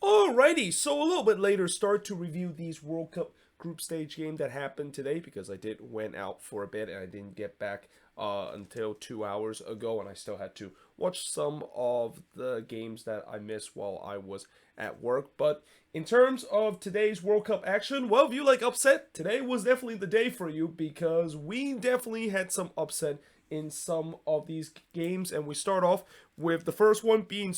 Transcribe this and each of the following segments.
Alrighty, so a little bit later start to review these World Cup group stage game that happened today because I did went out for a bit and I didn't get back until 2 hours ago, and I still had to watch some of the games that I missed while I was at work. But in terms of today's World Cup action, well, if you like upset, today was definitely the day for you because we definitely had some upset in some of these games, and we start off with the first one being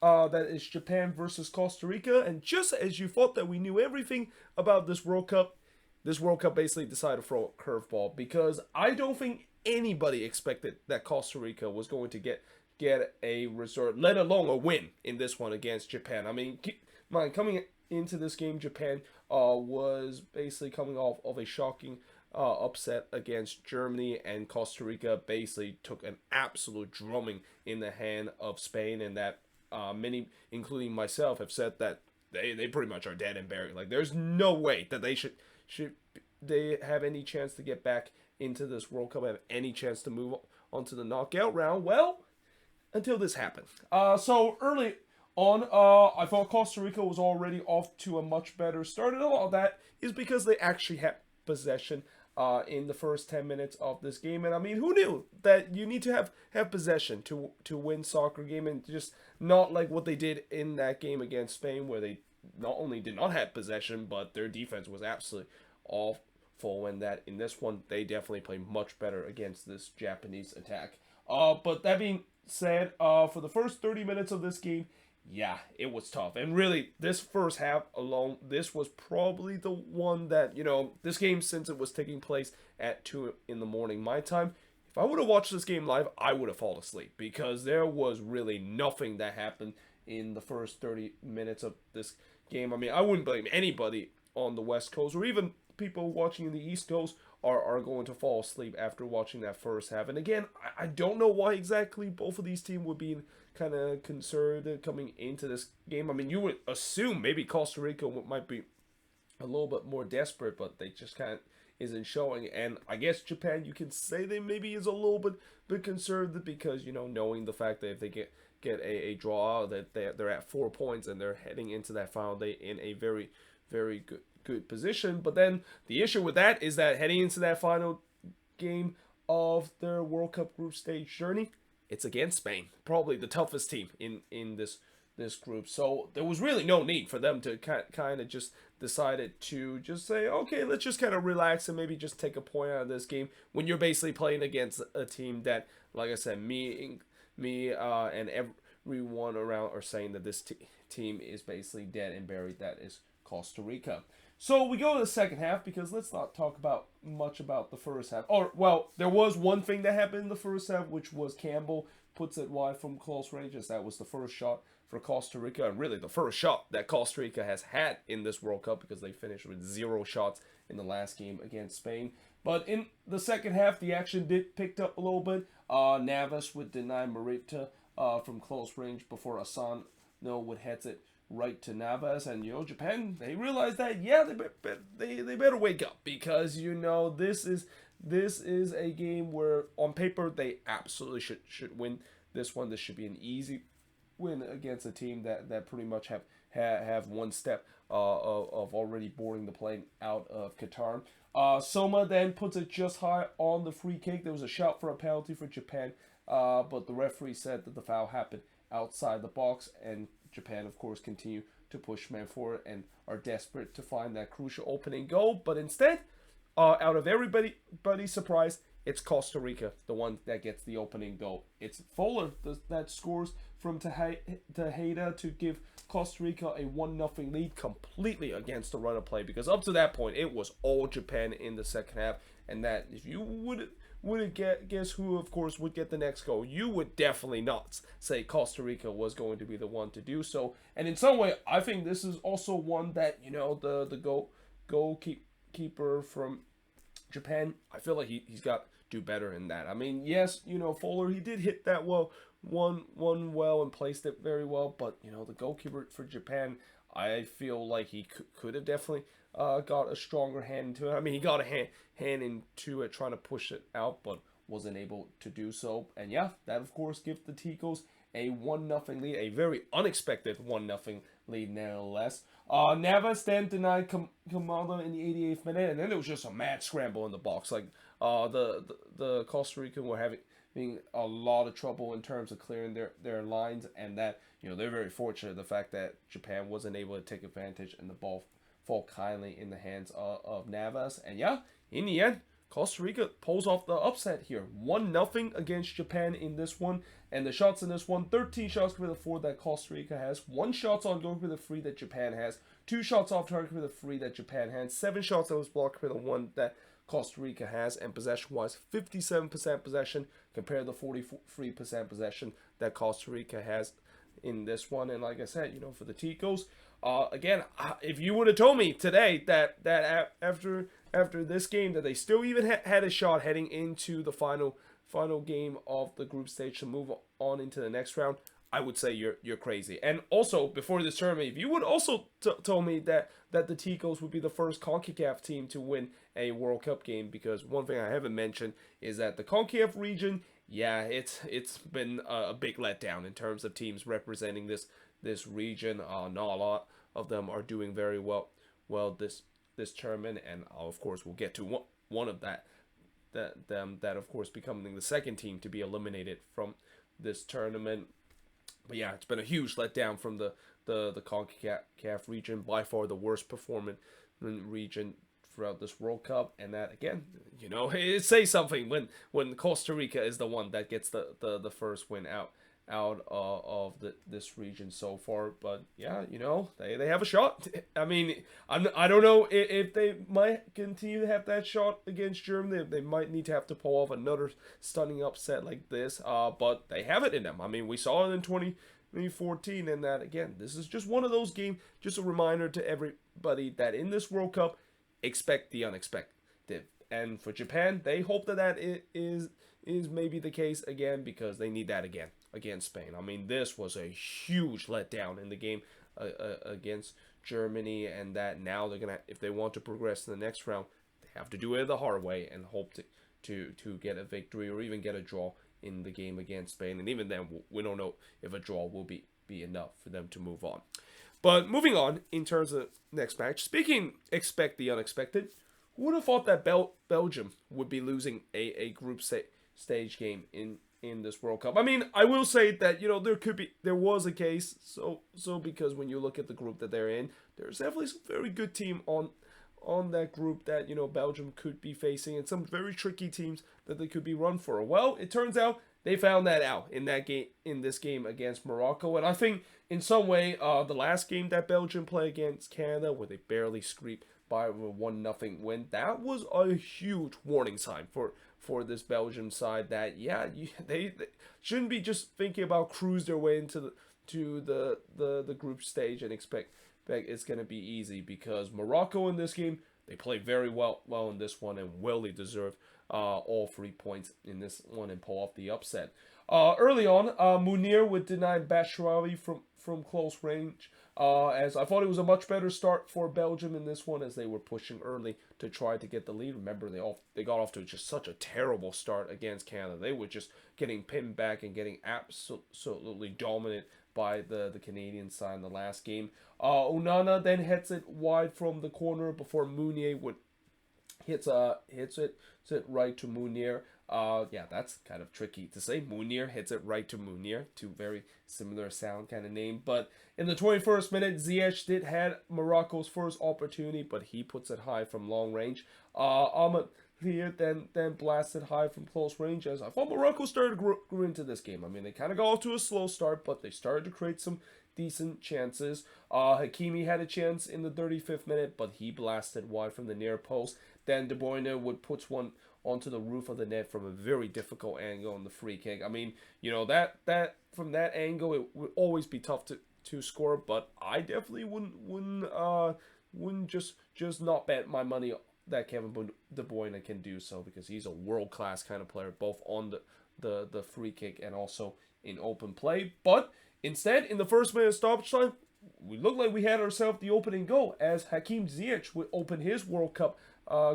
that is Japan versus Costa Rica. And just as you thought that we knew everything about this World Cup basically decided to throw a curveball because I don't think anybody expected that Costa Rica was going to get a result, let alone a win in this one against Japan. I mean, coming into this game, Japan was basically coming off of a shocking upset against Germany, and Costa Rica basically took an absolute drumming in the hand of Spain, and that many, including myself, have said that they pretty much are dead and buried. Like, there's no way that they should they have any chance to get back into this World Cup, have any chance to move on to the knockout round. Well, until this happened. So early on, I thought Costa Rica was already off to a much better start, and all of that is because they actually had possession in the first 10 minutes of this game. And I mean, who knew that you need to have possession to win soccer game, and just not like what they did in that game against Spain, where they not only did not have possession, but their defense was absolutely awful, and that in this one, they definitely played much better against this Japanese attack. But that being said, for the first 30 minutes of this game, yeah, it was tough. And really, this first half alone, this was probably the one that, this game, since it was taking place at 2 in the morning my time, if I would have watched this game live, I would have fallen asleep because there was really nothing that happened in the first 30 minutes of this game. I mean, I wouldn't blame anybody on the West Coast, or even people watching in the East Coast are going to fall asleep after watching that first half. And again, I don't know why exactly both of these teams would be kind of concerned coming into this game. I mean, you would assume maybe Costa Rica might be a little bit more desperate, but they just kind of isn't showing. And I guess Japan, you can say they maybe is a little bit concerned because, knowing the fact that if they get a draw, that they're at 4 points and they're heading into that final day in a very, very good position. But then the issue with that is that heading into that final game of their World Cup group stage journey, it's against Spain, probably the toughest team in this group. So there was really no need for them to kind of just decided to just say, okay, let's just kind of relax and maybe just take a point out of this game when you're basically playing against a team that, like I said, me and everyone around are saying that this team is basically dead and buried. That is Costa Rica. So we go to the second half because let's not talk much about the first half. Or, well, there was one thing that happened in the first half, which was Campbell puts it wide from close ranges. That was the first shot for Costa Rica, and really the first shot that Costa Rica has had in this World Cup, because they finished with 0 shots in the last game against Spain. But in the second half, the action did picked up a little bit. Navas would deny Marita from close range before Asano would head it right to Navas, and Japan, they realized that they better wake up, because this is a game where on paper they absolutely should win this one. This should be an easy win against a team that pretty much have one step of already boarding the plane out of Qatar. Soma then puts it just high on the free kick. There was a shout for a penalty for Japan, but the referee said that the foul happened outside the box, and Japan, of course, continue to push men forward and are desperate to find that crucial opening goal. But instead, out of everybody's surprise, it's Costa Rica, the one that gets the opening goal. It's Fuller that scores from Tejeda to give Costa Rica a 1-0 lead, completely against the run of play, because up to that point, it was all Japan in the second half. And that, if you would guess who, of course, would get the next goal, you would definitely not say Costa Rica was going to be the one to do so. And in some way, I think this is also one that, the goalkeeper from Japan, I feel like he's got to do better in that. I mean, yes, Fuller, he did hit that one well and placed it very well, but, the goalkeeper for Japan, I feel like he could have definitely got a stronger hand into it. I mean, he got a hand into it trying to push it out, but wasn't able to do so. And yeah, that of course gives the Ticos a 1-0 lead, a very unexpected 1-0 lead nevertheless. Navas then denied Kamala in the 88th minute, and then it was just a mad scramble in the box. Like the Costa Rican were having a lot of trouble in terms of clearing their lines, and that they're very fortunate the fact that Japan wasn't able to take advantage and the ball fall kindly in the hands of Navas. And yeah, in the end, Costa Rica pulls off the upset here. 1-0 against Japan in this one. And the shots in this one, 13 shots for the 4 that Costa Rica has, 1 shot on goal for the 3 that Japan has, 2 shots off target for the 3 that Japan has, 7 shots that was blocked for the 1 that Costa Rica has, and possession-wise, 57% possession compared to 43% possession that Costa Rica has in this one. And like I said, for the Ticos, again, if you would have told me today that after this game that they still even had a shot heading into the final game of the group stage to move on into the next round, I would say you're crazy. And also, before this tournament, if you would also told me that the Ticos would be the first CONCACAF team to win a World Cup game, because one thing I haven't mentioned is that the CONCACAF region, yeah, it's been a big letdown in terms of teams representing this region. Not a lot of them are doing very well this tournament, and of course we'll get to one of that of course becoming the second team to be eliminated from this tournament. But yeah, it's been a huge letdown from the CONCACAF region, by far the worst performing region throughout this World Cup. And that, again, it says something when Costa Rica is the one that gets the first win out of this region so far. But yeah, they have a shot. I mean, I don't know if they might continue to have that shot against Germany. They might need to have to pull off another stunning upset like this. But they have it in them. I mean, we saw it in 2014, and that, again, this is just one of those games. Just a reminder to everybody that in this World Cup, expect the unexpected. And for Japan, they hope that is maybe the case again, because they need that again against Spain. I mean, this was a huge letdown in the game against Germany, and that now they're gonna, if they want to progress to the next round, they have to do it the hard way and hope to get a victory or even get a draw in the game against Spain. And even then, we don't know if a draw will be enough for them to move on. But moving on in terms of next match, speaking expect the unexpected, who would have thought that Belgium would be losing a group stage game in this World Cup? I mean, I will say that there was a case, so because when you look at the group that they're in, there's definitely some very good team on that group that Belgium could be facing, and some very tricky teams that they could be run for. Well, it turns out they found that out in this game against Morocco. And I think in some way, the last game that Belgium played against Canada, where they barely scraped by a 1-0 win, that was a huge warning sign for this Belgium side that, yeah, they shouldn't be just thinking about cruise their way into the group stage and expect that it's going to be easy, because Morocco in this game, they played very well in this one, and they deserve all 3 points in this one and pull off the upset. Early on, Munir would deny Bashrawi from close range, as I thought it was a much better start for Belgium in this one, as they were pushing early to try to get the lead. Remember, they got off to just such a terrible start against Canada. They were just getting pinned back and getting absolutely dominant by the Canadian side in the last game. Onana then hits it wide from the corner before Mounier would hits it right to Munir. Yeah, that's kind of tricky to say. Munir hits it right to Munir, two very similar sound kind of name. But in the 21st minute, Ziyech did had Morocco's first opportunity, but he puts it high from long range. Ahmed here then blasted high from close range, as I thought Morocco started to grow into this game. I mean, they kind of got off to a slow start, but they started to create some decent chances. Hakimi had a chance in the 35th minute, but he blasted wide from the near post. Then De Bruyne would put one onto the roof of the net from a very difficult angle on the free kick. I mean, that from that angle, it would always be tough to score, but I definitely wouldn't just not bet my money that Kevin De Bruyne can do so, because he's a world-class kind of player, both on the free kick and also in open play. But instead, in the first minute of stoppage time, we looked like we had ourselves the opening goal, as Hakim Ziyech would open his World Cup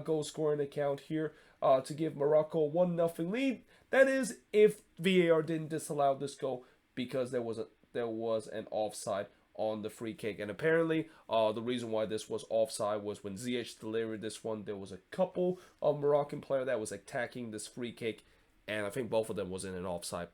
goal scoring account here to give Morocco a 1-0 lead. That is, if VAR didn't disallow this goal because there was an offside on the free kick. And apparently, the reason why this was offside was when ZH delivered this one, there was a couple of Moroccan player that was attacking this free kick, and I think both of them was in an offside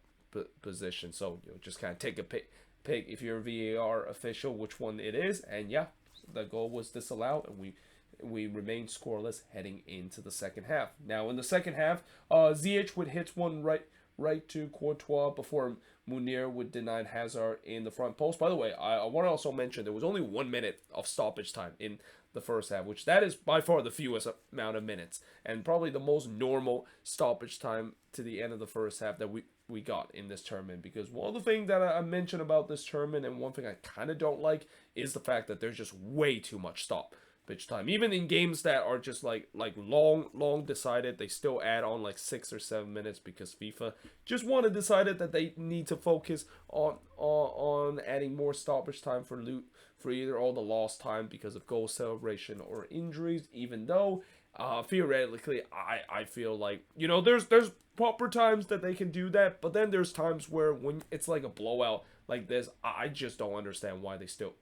position. So just kind of take a pick if you're a VAR official which one it is, and yeah, the goal was disallowed, and we remain scoreless heading into the second half. Now in the second half, ZH would hit one right to Courtois before Munir would deny Hazard in the front post. By the way, I want to also mention there was only 1 minute of stoppage time in the first half, which that is by far the fewest amount of minutes, and probably the most normal stoppage time to the end of the first half that we got in this tournament. Because one of the things that I mentioned about this tournament, and one thing I kind of don't like, is the fact that there's just way too much stoppage time. Even in games that are just like long decided, they still add on like 6 or 7 minutes because FIFA just decided that they need to focus on adding more stoppage time for either all the lost time because of goal celebration or injuries. Even though theoretically I feel like there's proper times that they can do that, but then there's times where when it's like a blowout like this, I just don't understand why they still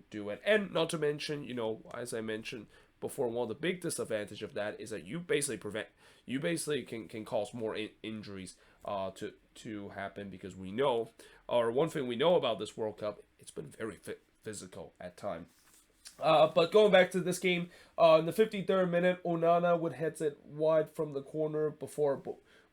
do it. And not to mention, as I mentioned before, one of the big disadvantage of that is that you basically can cause more injuries to happen, because we know, or one thing we know about this World Cup, it's been very physical at time. But going back to this game, in the 53rd minute, Onana would head it wide from the corner before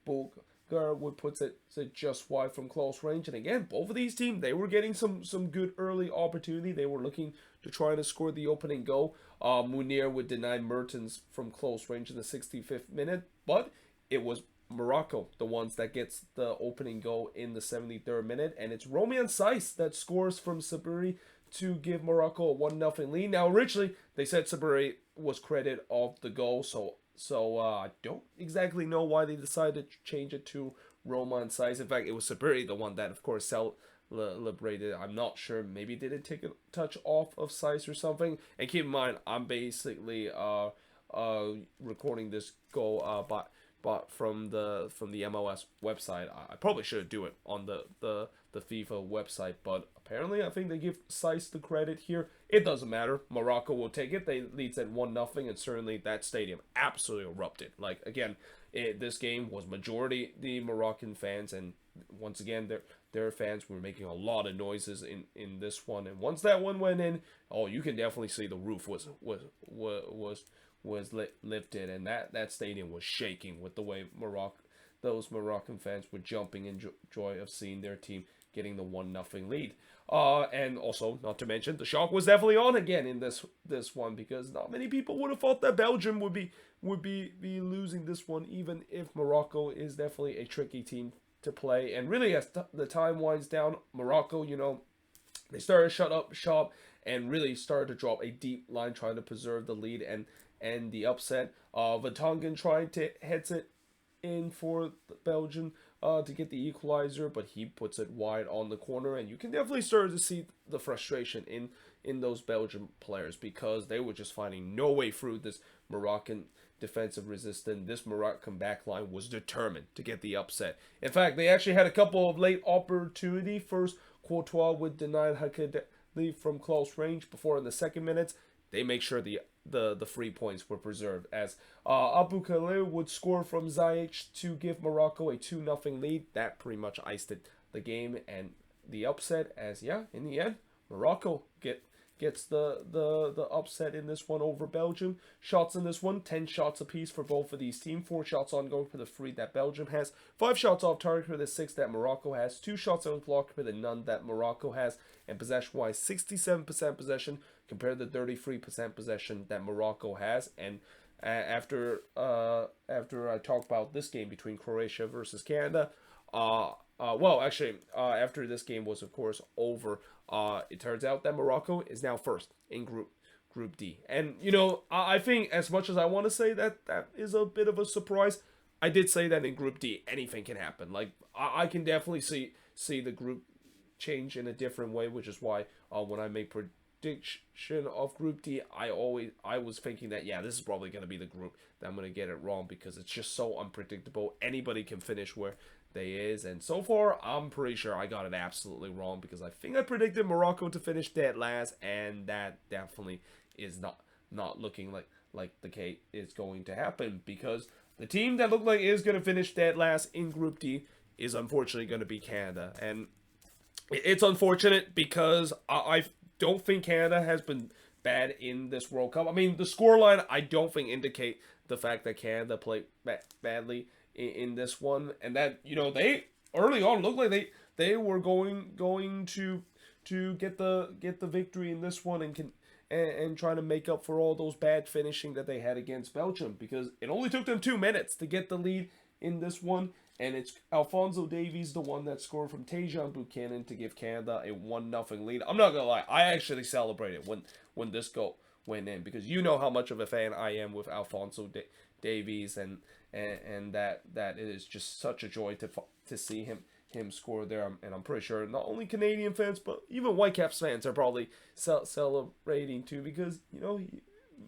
Bulgar would put it just wide from close range. And again, both of these teams, they were getting some good early opportunity. They were looking to try to score the opening goal. Munir would deny Mertens from close range in the 65th minute, but it was Morocco, the ones that gets the opening goal in the 73rd minute, and it's Romain Saiss that scores from Sabiri to give Morocco a 1-0 lead. Now, originally, they said Sabiri was credit of the goal, so I don't exactly know why they decided to change it to Romain Saiss. In fact, it was Sabiri, the one that, of course, celebrated. I'm not sure. Maybe they did take a touch off of Saiss or something. And keep in mind, I'm basically recording this goal but from the MLS website. I probably should do it on the FIFA website, but apparently I think they give Saiss the credit here. It doesn't matter. Morocco will take it. They leads at 1-0, and certainly that stadium absolutely erupted. Like, again, this game was majority the Moroccan fans, and once again their fans were making a lot of noises in this one. And once that one went in, you can definitely see the roof was lifted, and that stadium was shaking with the way those Moroccan fans were jumping in joy of seeing their team getting the 1-0 lead. And also, not to mention, the shock was definitely on again in this one, because not many people would have thought that Belgium would be losing this one, even if Morocco is definitely a tricky team to play. And really, as the time winds down, Morocco, they started to shut up shop and really started to drop a deep line, trying to preserve the lead and the upset. Vertonghen trying to heads it in for Belgium to get the equalizer, but he puts it wide on the corner, and you can definitely start to see the frustration in those Belgian players, because they were just finding no way through this Moroccan defensive resistance. This Moroccan backline was determined to get the upset. In fact, they actually had a couple of late opportunity. First, Courtois would deny Hakimi from close range before, in the second minutes, they make sure the 3 points were preserved, as Abu Khalil would score from Ziyech to give Morocco a 2-0 lead. That pretty much iced the game and the upset, as in the end, Morocco gets the upset in this one over Belgium. Shots in this one, 10 shots apiece for both of these teams. 4 shots on goal for the 3 that Belgium has, 5 shots off target for the 6 that Morocco has, 2 shots on block for the none that Morocco has, and possession-wise, 67% possession compared to 33% possession that Morocco has. And after I talk about this game between Croatia versus Canada, after this game was, of course, over, it turns out that Morocco is now first in Group D. And, I think, as much as I want to say that is a bit of a surprise, I did say that in Group D, anything can happen. Like, I can definitely see the group change in a different way, which is why when I make prediction of Group D, I was thinking that, this is probably going to be the group that I'm going to get it wrong, because it's just so unpredictable. Anybody can finish where they is. And so far, I'm pretty sure I got it absolutely wrong because I think I predicted Morocco to finish dead last, and that definitely is not looking like the case is going to happen, because the team that looked like is going to finish dead last in Group D is unfortunately going to be Canada. And it's unfortunate because I don't think Canada has been bad in this World Cup. I mean, the scoreline I don't think indicate the fact that Canada played badly in this one, and that they early on looked like they were going to get the victory in this one, and trying to make up for all those bad finishing that they had against Belgium, because it only took them 2 minutes to get the lead in this one. And it's Alphonso Davies, the one that scored from Tajon Buchanan to give Canada a 1-0 lead. I'm not going to lie, I actually celebrated when this goal went in, because you know how much of a fan I am with Alphonso Davies, and that it is just such a joy to see him score there. And I'm pretty sure not only Canadian fans, but even Whitecaps fans are probably celebrating too, because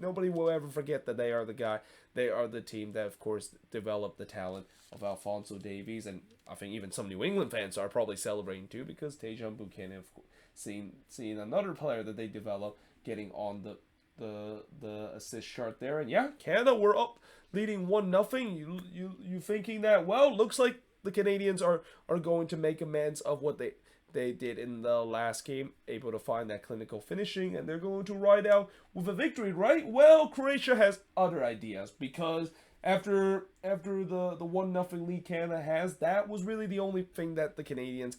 nobody will ever forget that they are the team that, of course, developed the talent of Alphonso Davies. And I think even some New England fans are probably celebrating too, because Tajon Buchanan, of course, seeing another player that they developed getting on the assist chart there. And yeah, Canada were up leading 1-0. You thinking that, well, looks like the Canadians are going to make amends of what they did in the last game, able to find that clinical finishing, and they're going to ride out with a victory, right? Well, Croatia has other ideas, because after the 1-0 lead Canada has, that was really the only thing that the Canadians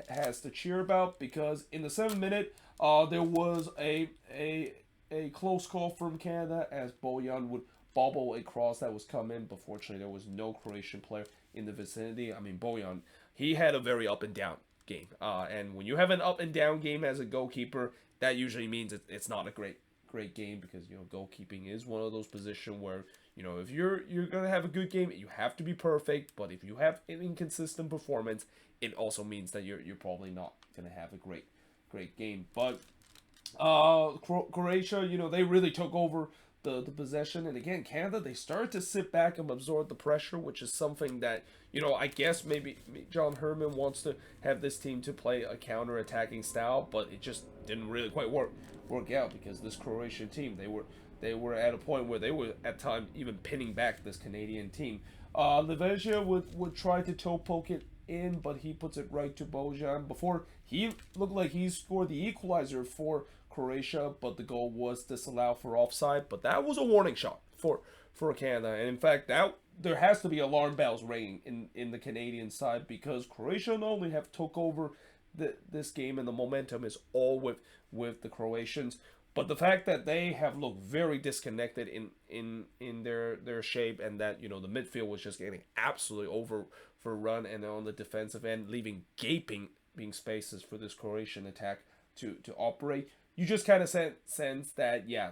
has to cheer about, because in the 7th minute, there was a close call from Canada as Bojan would bobble a cross that was coming, but fortunately there was no Croatian player in the vicinity. I mean, Bojan, he had a very up and down game, and when you have an up and down game as a goalkeeper, that usually means it's not a great game, because goalkeeping is one of those positions where if you're gonna have a good game, you have to be perfect. But if you have an inconsistent performance, it also means that you're probably not gonna have a great game. But Croatia, they really took over the possession, and again, Canada, they started to sit back and absorb the pressure, which is something that I guess maybe John Herman wants to have this team to play a counter-attacking style, but it just didn't really quite work out, because this Croatian team, they were at a point where they were at times even pinning back this Canadian team. Levesia would try to toe poke it in, but he puts it right to Bojan before he looked like he scored the equalizer for Croatia, but the goal was disallowed for offside. But that was a warning shot for Canada, and in fact, there has to be alarm bells ringing in the Canadian side, because Croatia not only have took over this game, and the momentum is all with the Croatians, but the fact that they have looked very disconnected in their shape, and that the midfield was just getting absolutely overrun, and on the defensive end leaving gaping spaces for this Croatian attack to operate. You just kind of sense that, yeah,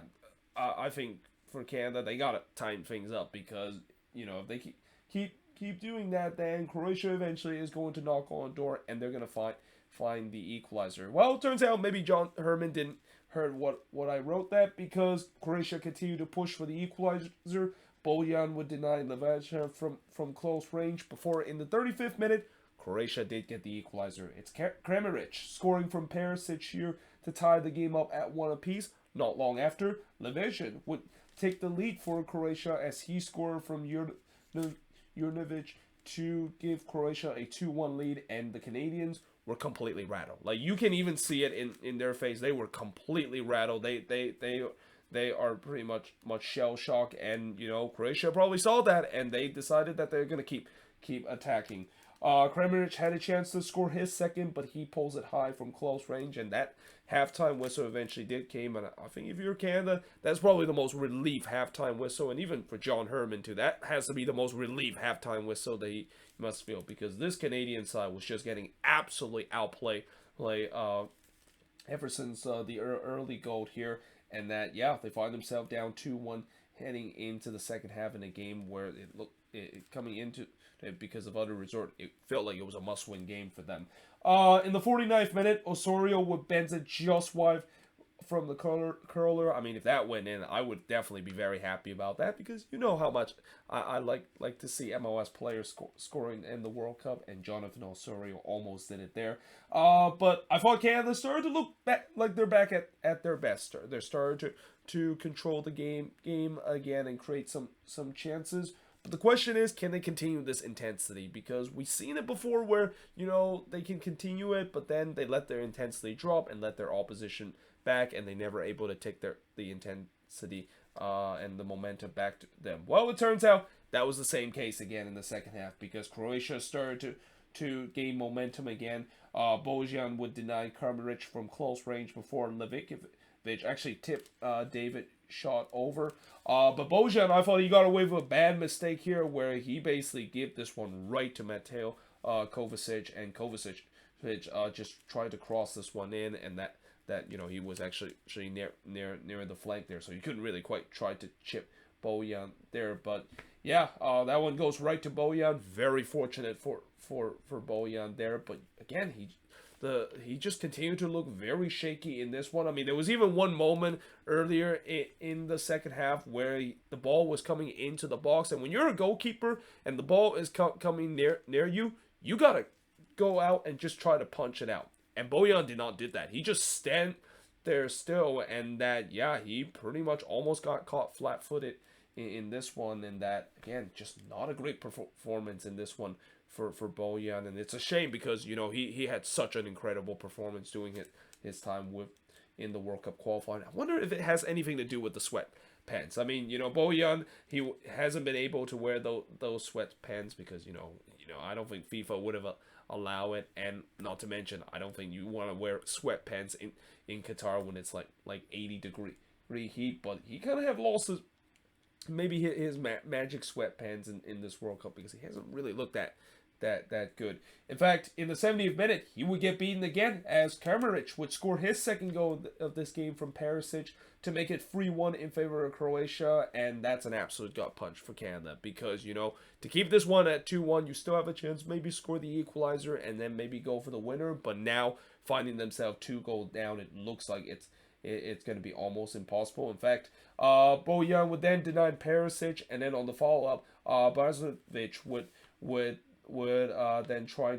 I think for Canada, they gotta tighten things up, because if they keep doing that, then Croatia eventually is going to knock on the door, and they're gonna find the equalizer. Well, it turns out maybe John Herman didn't heard what I wrote that, because Croatia continued to push for the equalizer. Bojan would deny Levadia from close range before, in the 35th minute, Croatia did get the equalizer. It's Kramaric scoring from Perisic here to tie the game up at 1 apiece. Not long after, Levadia would take the lead for Croatia as he scored from Jurnovic to give Croatia a 2-1 lead, and the Canadians were completely rattled. Like, you can even see it in their face. They were completely rattled. They are pretty much shell shocked, and Croatia probably saw that, and they decided that they're gonna keep attacking. Kramaric had a chance to score his second, but he pulls it high from close range, and that halftime whistle eventually did came. And I think if you're Canada, that's probably the most relief halftime whistle, and even for John Herman too, that has to be the most relief halftime whistle that he must feel, because this Canadian side was just getting absolutely outplayed ever since the early goal here, and that, yeah, they find themselves down 2-1 heading into the second half in a game where it looked coming into it because of other resort, it felt like it was a must-win game for them. In the 49th minute, Osorio would bends it just wide from the curler. I mean, if that went in, I would definitely be very happy about that because you know how much I like to see MLS players scoring in the World Cup, and Jonathan Osorio almost did it there. But I thought Canada started to look back like they're back at their best. They're starting to control the game again and create some chances. But the question is, can they continue this intensity? Because we've seen it before where, you know, they can continue it, but then they let their intensity drop and let their opposition back, and they never able to take the intensity and the momentum back to them. Well, it turns out that was the same case again in the second half because Croatia started to gain momentum again. Bojan would deny Kramaric from close range before Levikovic actually tipped David shot over. But Bojan, I thought he got away with a bad mistake here where he basically gave this one right to Mateo Kovacic, and Kovacic just tried to cross this one in, and that you know he was actually near the flank there, so he couldn't really quite try to chip Bojan there. But yeah, that one goes right to Bojan. Very fortunate for Bojan there, but again he just continued to look very shaky in this one. I mean, there was even one moment earlier in the second half where the ball was coming into the box, and when you're a goalkeeper and the ball is coming near you, you gotta go out and just try to punch it out. And Bojan did not do that. He just stand there still, and he pretty much almost got caught flat-footed in this one, and that again just not a great performance in this one for Bojan, and it's a shame because you know he had such an incredible performance doing his time in the World Cup qualifying. I wonder if it has anything to do with the sweatpants. I mean, you know, Bojan, he hasn't been able to wear those sweatpants because you know I don't think FIFA would have allow it, and not to mention I don't think you want to wear sweatpants in Qatar when it's like 80-degree heat. But he kind of have lost his magic sweatpants in this World Cup because he hasn't really looked that good. In fact, in the 70th minute, he would get beaten again as Kramaric would score his second goal of this game from Perisic to make it 3-1 in favor of Croatia, and that's an absolute gut punch for Canada because, you know, to keep this one at 2-1, you still have a chance maybe score the equalizer and then maybe go for the winner, but now finding themselves 2 goals down, it looks like it's going to be almost impossible. In fact, Bojan would then deny Perisic, and then on the follow-up, Brazovic would then try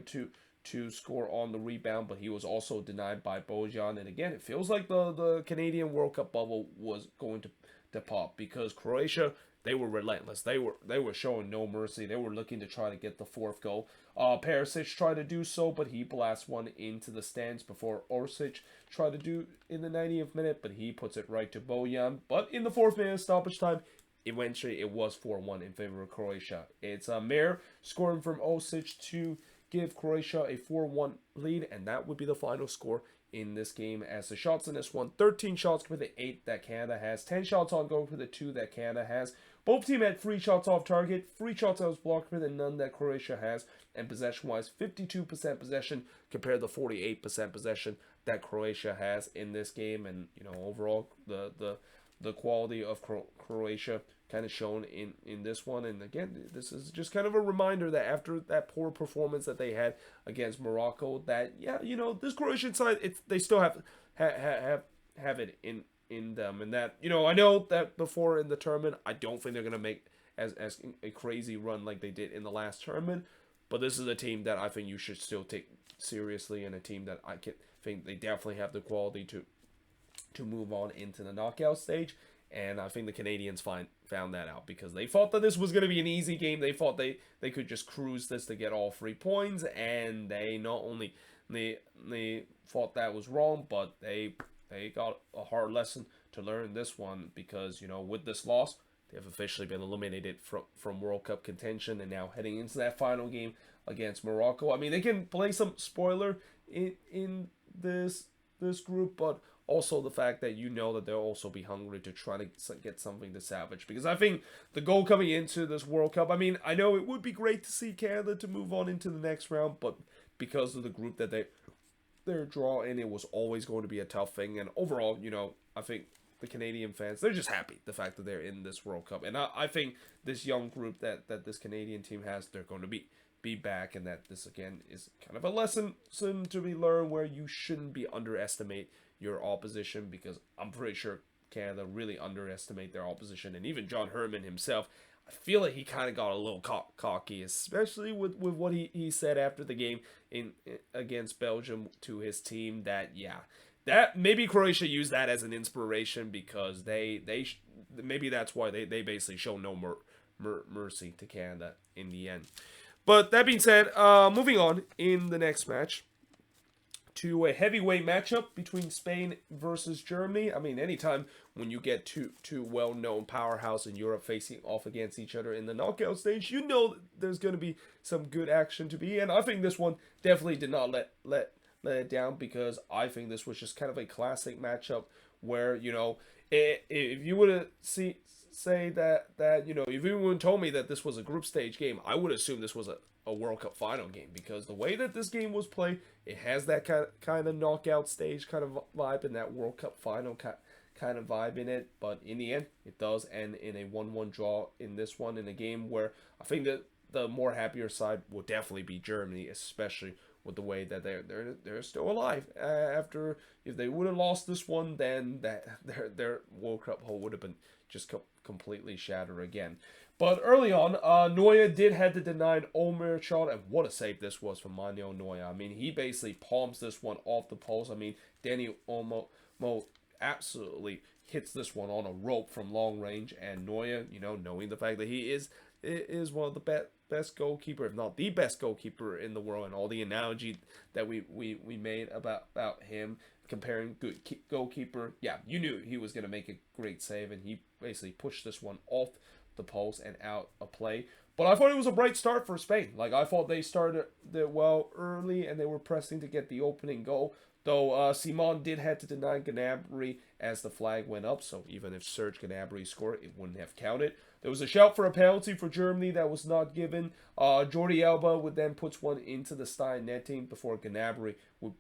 to score on the rebound, but he was also denied by Bojan. And again, it feels like the Canadian World Cup bubble was going to pop because Croatia, they were relentless. They were showing no mercy. They were looking to try to get the 4th goal. Perisic tried to do so, but he blasts one into the stands before Orsic tried to do in the 90th minute, but he puts it right to Bojan. But in the 4th minute stoppage time, eventually it was 4-1 in favor of Croatia. It's Mir scoring from Osic to give Croatia a 4-1 lead, and that would be the final score in this game. As the shots in this one, 13 shots for the 8 that Canada has, 10 shots on goal for the 2 that Canada has. Both teams had 3 shots off target, 3 shots that was blocked for the none that Croatia has, and possession-wise, 52% possession compared to 48% possession that Croatia has in this game. And you know, overall, the quality of Croatia kind of shown in this one. And again, this is just kind of a reminder that after that poor performance that they had against Morocco, that you know, this Croatian side, they still have it in them, and that, you know, I know that before in the tournament, I don't think they're gonna make as a crazy run like they did in the last tournament, but this is a team that I think you should still take seriously, and a team that I think they definitely have the quality to move on into the knockout stage. And I think the Canadians found that out because they thought that this was going to be an easy game. They thought they could just cruise this to get all 3 points, and they not only they thought that was wrong, but they got a hard lesson to learn this one because, you know, with this loss, they have officially been eliminated from World Cup contention, and now heading into that final game against Morocco. I mean, they can play some spoiler in this group, but also the fact that you know that they'll also be hungry to try to get something to salvage. Because I think the goal coming into this World Cup, I mean, I know it would be great to see Canada to move on into the next round, but because of the group that they're drawing, it was always going to be a tough thing. And overall, you know, I think the Canadian fans, they're just happy the fact that they're in this World Cup. And I think this young group that this Canadian team has, they're going to be back, and that this again is kind of a lesson to be learned where you shouldn't be underestimate your opposition, because I'm pretty sure Canada really underestimate their opposition, and even John Herman himself, I feel like he kind of got a little cocky, especially with what he said after the game in against Belgium to his team. That that maybe Croatia used that as an inspiration, because maybe that's why they basically show no mercy to Canada in the end. But that being said, moving on in the next match to a heavyweight matchup between Spain versus Germany. I mean, anytime when you get two well-known powerhouse in Europe facing off against each other in the knockout stage, you know there's going to be some good action to be. And I think this one definitely did not let it down, because I think this was just kind of a classic matchup where, you know, if you would have say that if anyone told me that this was a group stage game, I would assume this was a World Cup final game, because the way that this game was played, it has that kind of knockout stage kind of vibe and that World Cup final kind of vibe in it. But in the end, it does end in a 1-1 draw in this one, in a game where I think that the more happier side will definitely be Germany, especially with the way that they're still alive. After, if they would have lost this one, then their World Cup hole would have been just completely shattered again. But early on, Neuer did had to deny an Omer shot, and what a save this was from Manuel Neuer. I mean, he basically palms this one off the post. I mean, Danny Olmo absolutely hits this one on a rope from long range, and Neuer, you know, knowing the fact that he is one of the best goalkeeper, if not the best goalkeeper in the world, and all the analogy that we made about him, comparing good goalkeeper, yeah, you knew he was going to make a great save, and he basically pushed this one off the post and out of play. But I thought it was a bright start for Spain. Like, I thought they started well early, and they were pressing to get the opening goal. Though Simon did have to deny Gnabry as the flag went up, so even if Serge Gnabry scored, it wouldn't have counted. There was a shout for a penalty for Germany that was not given. Jordi Alba would then put one into the Stein netting before Gnabry would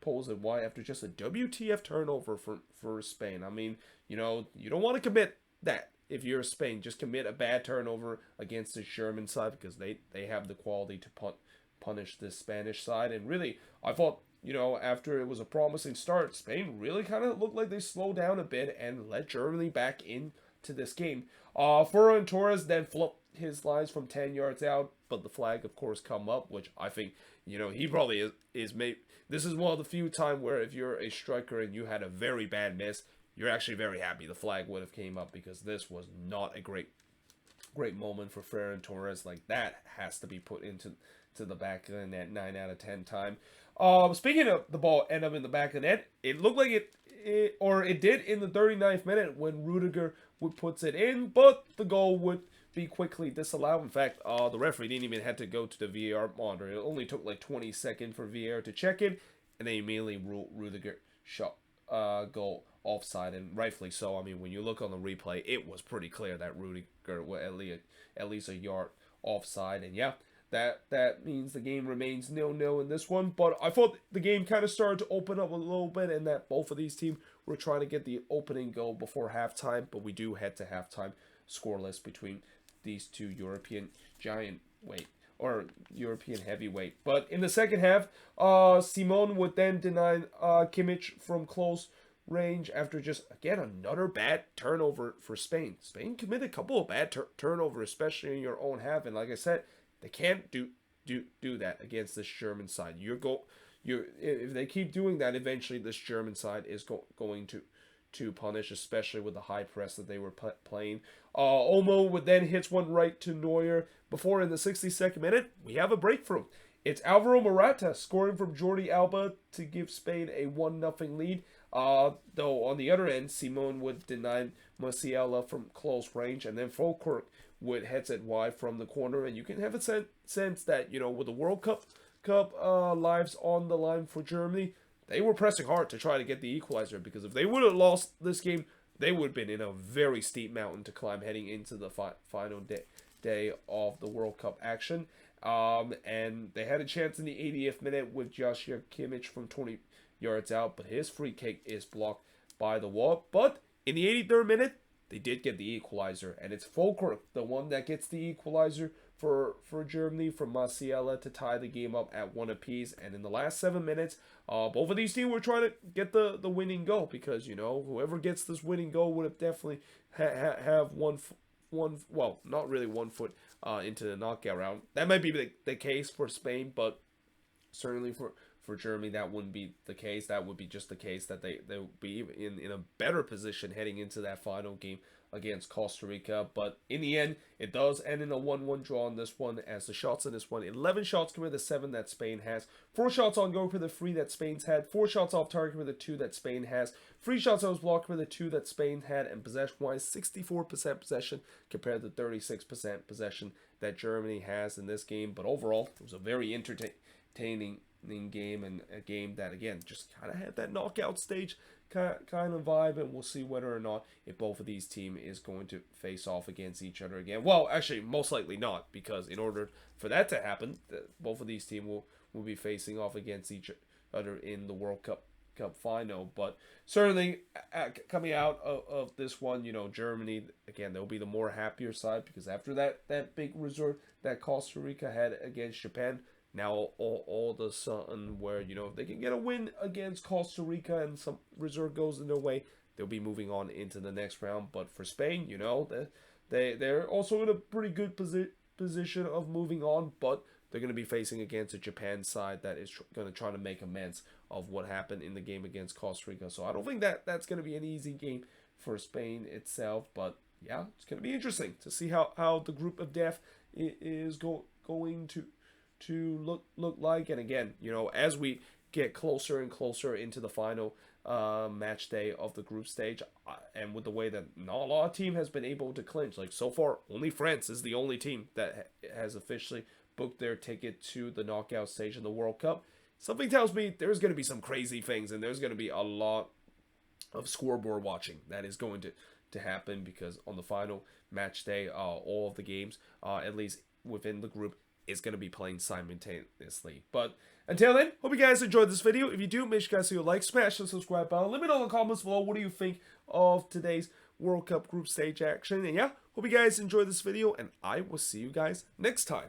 pulls it wide after just a WTF turnover for Spain. I mean, you know, you don't want to commit that. If you're Spain, just commit a bad turnover against the German side, because they have the quality to punish this Spanish side. And really, I thought, you know, after it was a promising start, Spain really kind of looked like they slowed down a bit and let Germany back into this game. Ferran Torres then flipped his lines from 10 yards out, but the flag, of course, come up, which I think, you know, he probably is made. This is one of the few times where if you're a striker and you had a very bad miss, you're actually very happy the flag would have came up, because this was not a great moment for Ferran Torres. Like, that has to be put into the back of the net 9 out of 10 time. Speaking of the ball end up in the back of the net, it looked like it did in the 39th minute when Rudiger puts it in, but the goal would be quickly disallowed. In fact, the referee didn't even have to go to the VAR monitor. It only took like 20 seconds for VAR to check it, and they immediately ruled Rudiger shot goal offside, and rightfully so. I mean, when you look on the replay, it was pretty clear that Rudiger was at least a yard offside, and yeah, that means the game remains 0-0 in this one. But I thought the game kind of started to open up a little bit, and that both of these teams were trying to get the opening goal before halftime, but we do head to halftime scoreless between these two European European heavyweight. But in the second half, Simon would then deny Kimmich from close range after just, again, another bad turnover for Spain. Spain committed a couple of bad turnovers, especially in your own half, and like I said, they can't do that against this German side. If they keep doing that, eventually this German side is going to punish, especially with the high press that they were playing. Olmo would then hit one right to Neuer before, in the 62nd minute, we have a breakthrough. It's Alvaro Morata scoring from Jordi Alba to give Spain a 1-0 lead. Though on the other end, Simon would deny Musiala from close range, and then Fulkirk would head it wide from the corner. And you can have a sense that, you know, with the World Cup lives on the line for Germany, they were pressing hard to try to get the equalizer, because if they would have lost this game, they would have been in a very steep mountain to climb heading into the final day of the World Cup action. And they had a chance in the 80th minute with Joshua Kimmich from 20 yards out, but his free kick is blocked by the wall. But in the 83rd minute, they did get the equalizer, and it's Fulkirk, the one that gets the equalizer for Germany, from Musiala to tie the game up at one apiece. And in the last 7 minutes, both of these teams were trying to get the winning goal, because whoever gets this winning goal would have definitely have one, well, not really 1 foot into the knockout round. That might be the case for Spain, but certainly for Germany, that wouldn't be the case. That would be just the case that they would be in a better position heading into that final game against Costa Rica. But in the end, it does end in a 1-1 draw on this one, as the shots in this one, 11 shots compared to 7 that Spain has, 4 shots on goal for the 3 that Spain's had, 4 shots off target for the 2 that Spain has, 3 shots that was blocked for the 2 that Spain had, and possession-wise, 64% possession compared to 36% possession that Germany has in this game. But overall, it was a very entertaining game, and a game that, again, just kind of had that knockout stage kind of vibe. And we'll see whether or not if both of these teams is going to face off against each other again. Well, actually, most likely not, because in order for that to happen, both of these teams will be facing off against each other in the World Cup final. But certainly coming out of this one, Germany, again, they'll be the more happier side, because after that big result that Costa Rica had against Japan, now all of a sudden, where if they can get a win against Costa Rica and some result goes in their way, they'll be moving on into the next round. But for Spain, they're also in a pretty good position of moving on, but they're going to be facing against a Japan side that is going to try to make amends of what happened in the game against Costa Rica. So I don't think that's going to be an easy game for Spain itself. But yeah, it's going to be interesting to see how the group of death is going to look like. And again, as we get closer and closer into the final match day of the group stage, and with the way that not a lot of team has been able to clinch, like so far only France is the only team that has officially booked their ticket to the knockout stage in the World Cup, something tells me there's going to be some crazy things, and there's going to be a lot of scoreboard watching that is going to happen, because on the final match day, all of the games, at least within the group, is going to be playing simultaneously. But until then, hope you guys enjoyed this video. If you do, make sure you guys do a like, smash the subscribe button. Let me know in the comments below, what do you think of today's World Cup group stage action. And yeah, hope you guys enjoyed this video, and I will see you guys next time.